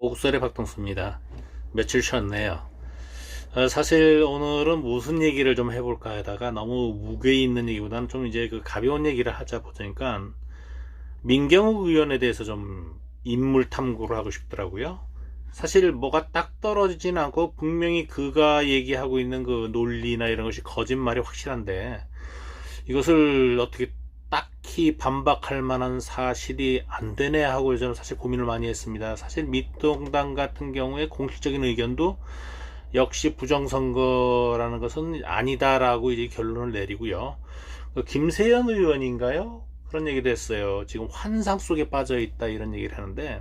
옥설의 박동수입니다. 며칠 쉬었네요. 사실 오늘은 무슨 얘기를 좀 해볼까 하다가 너무 무게 있는 얘기보다는 좀 이제 그 가벼운 얘기를 하자 보니까 민경욱 의원에 대해서 좀 인물 탐구를 하고 싶더라고요. 사실 뭐가 딱 떨어지진 않고 분명히 그가 얘기하고 있는 그 논리나 이런 것이 거짓말이 확실한데 이것을 어떻게 딱히 반박할 만한 사실이 안 되네 하고 저는 사실 고민을 많이 했습니다. 사실 민통당 같은 경우에 공식적인 의견도 역시 부정선거라는 것은 아니다라고 이제 결론을 내리고요. 김세연 의원인가요? 그런 얘기도 했어요. 지금 환상 속에 빠져 있다 이런 얘기를 하는데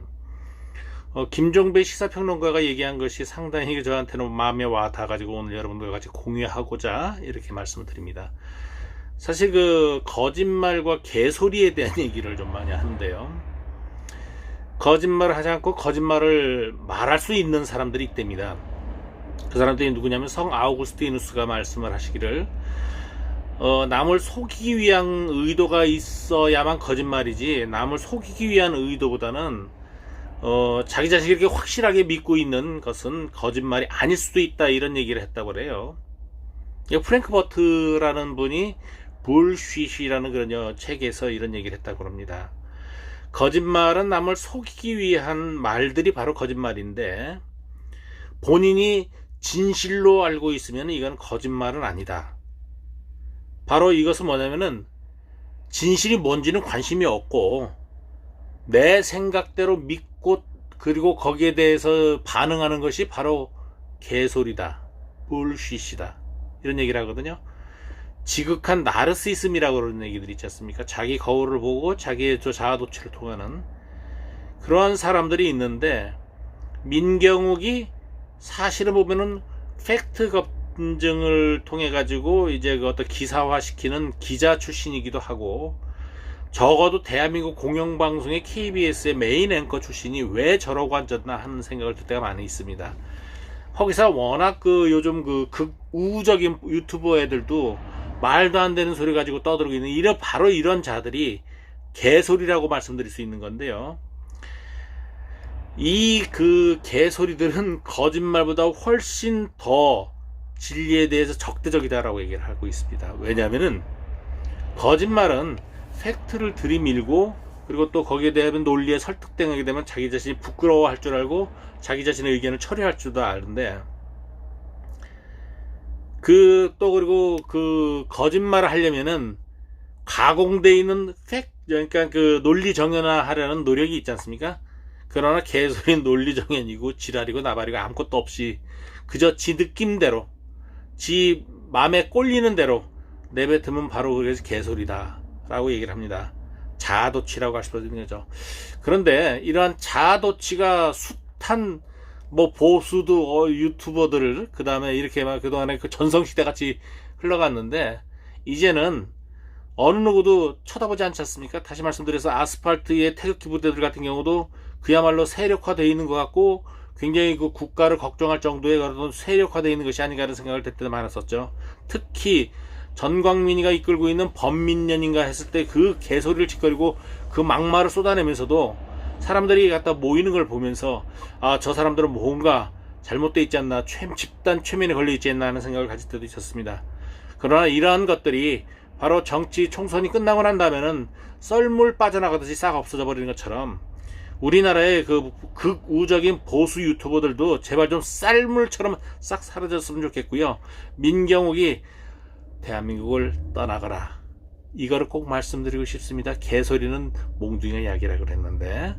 김종배 시사평론가가 얘기한 것이 상당히 저한테는 마음에 와 닿아가지고 오늘 여러분들과 같이 공유하고자 이렇게 말씀을 드립니다. 사실 그 거짓말과 개소리에 대한 얘기를 좀 많이 하는데요. 거짓말을 하지 않고 거짓말을 말할 수 있는 사람들이 있답니다. 그 사람들이 누구냐면 성 아우구스티누스가 말씀을 하시기를 남을 속이기 위한 의도가 있어야만 거짓말이지 남을 속이기 위한 의도보다는 자기 자신이 이렇게 확실하게 믿고 있는 것은 거짓말이 아닐 수도 있다 이런 얘기를 했다고 그래요. 프랭크 버트라는 분이 볼쉿이라는 그런 책에서 이런 얘기를 했다고 합니다. 거짓말은 남을 속이기 위한 말들이 바로 거짓말인데 본인이 진실로 알고 있으면 이건 거짓말은 아니다. 바로 이것은 뭐냐면은 진실이 뭔지는 관심이 없고 내 생각대로 믿고 그리고 거기에 대해서 반응하는 것이 바로 개소리다, 볼쉿이다 이런 얘기를 하거든요. 지극한 나르시즘이라고 그러는 얘기들이 있지 않습니까? 자기 거울을 보고 자기의 자아도취를 통하는 그러한 사람들이 있는데 민경욱이 사실을 보면은 팩트 검증을 통해 가지고 이제 그 어떤 기사화 시키는 기자 출신이기도 하고 적어도 대한민국 공영방송의 KBS의 메인 앵커 출신이 왜 저러고 앉았나 하는 생각을 들 때가 많이 있습니다. 거기서 워낙 그 요즘 그 극우적인 유튜버 애들도 말도 안 되는 소리 가지고 떠들고 있는 바로 이런 자들이 개소리라고 말씀드릴 수 있는 건데요. 이 그 개소리들은 거짓말보다 훨씬 더 진리에 대해서 적대적이다라고 얘기를 하고 있습니다. 왜냐하면은 거짓말은 팩트를 들이밀고 그리고 또 거기에 대한 논리에 설득되게 되면 자기 자신이 부끄러워할 줄 알고 자기 자신의 의견을 처리할 줄도 아는데 그리고 그 거짓말을 하려면은 가공되어 있는 그러니까 그 논리 정연화하려는 노력이 있지 않습니까? 그러나 개소리는 논리 정연이고 지랄이고 나발이고 아무것도 없이 그저 지 느낌대로 지 마음에 꼴리는 대로 내뱉으면 바로 그래서 개소리다 라고 얘기를 합니다. 자아도취라고 할 수 있는 거죠. 그런데 이러한 자아도취가 숱한 보수도 유튜버들을 그 다음에 이렇게 막 그동안에 그 전성시대 같이 흘러갔는데 이제는 어느 누구도 쳐다보지 않지 않습니까? 다시 말씀드려서 아스팔트의 태극기 부대들 같은 경우도 그야말로 세력화되어 있는 것 같고 굉장히 그 국가를 걱정할 정도의 그런 세력화되어 있는 것이 아닌가 하는 생각을 그때 많았었죠. 특히 전광민이가 이끌고 있는 범민련인가 했을 때 그 개소리를 짓거리고 그 막말을 쏟아내면서도 사람들이 갖다 모이는 걸 보면서 저 사람들은 뭔가 잘못되어 있지 않나 집단 최면에 걸려 있지 않나 하는 생각을 가질 때도 있었습니다. 그러나 이러한 것들이 바로 정치 총선이 끝나고 난 다음에는 썰물 빠져나가듯이 싹 없어져 버리는 것처럼 우리나라의 그 극우적인 보수 유튜버들도 제발 좀 쌀물처럼 싹 사라졌으면 좋겠고요. 민경욱이 대한민국을 떠나거라 이거를 꼭 말씀드리고 싶습니다. 개소리는 몽둥이의 약이라고 그랬는데